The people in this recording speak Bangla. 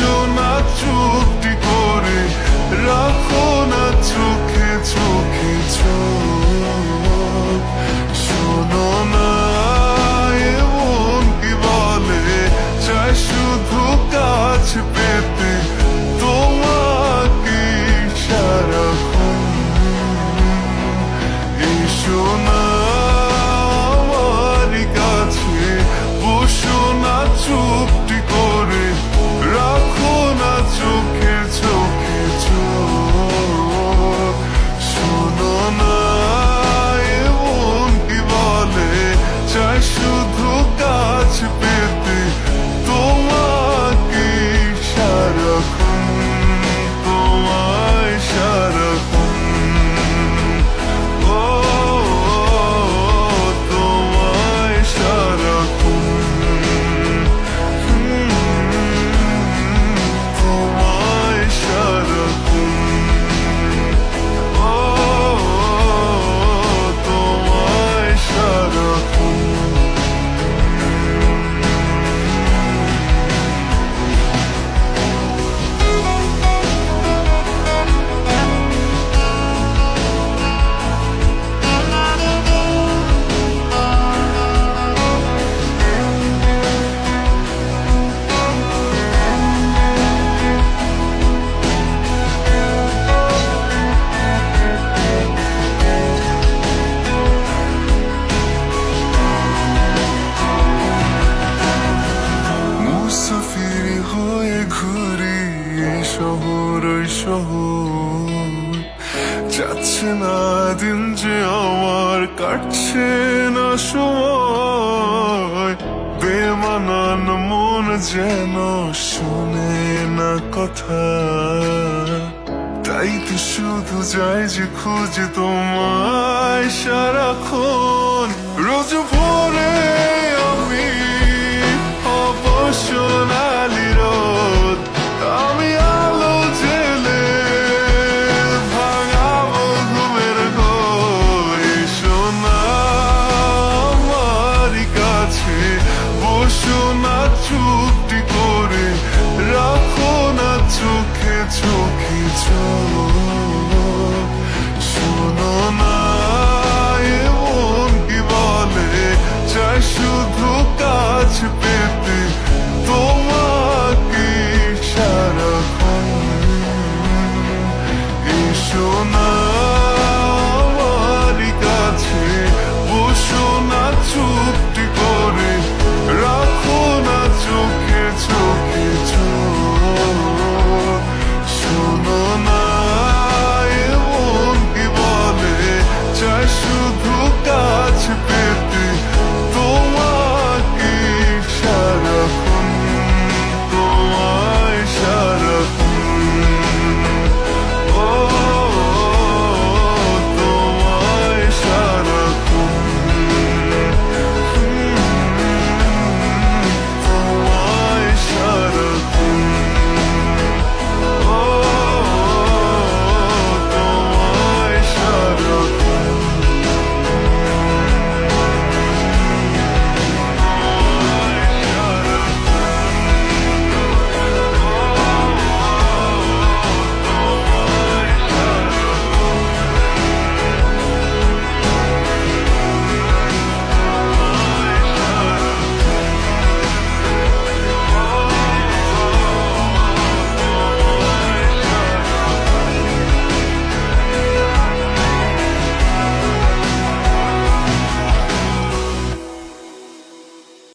বসো না চুপটি করে, রাখো না চোখে চোখে চোখ। শোনো না এমন কি বলে, চাই শুধু কাছে পেতে তোমাকে সারাক্ষণ। এসো না আমার কাছে, বসো না চুপটি করে, রাখো না চোখে চোখে চোখ। শোনো না এমন কি বলে, চাই শুধু কাছে পেতে তোমাকে সারাক্ষণ, তোমায় সারাক্ষণ। ও তোমায় সারাক্ষণ, তোমায় সারাক্ষণ। ও তোমায় সারাক্ষণ। মুসাফির হয়ে ঘুরি এই শহর ওই শহর, যাচ্ছে না দিন যে আমার, কাটছে না সময়। বেমানান মন যেন শোনে না কথা, তাই তো শুধু যাই যে খুঁজে তোমায় সারাক্ষণ। রোজ ভোরে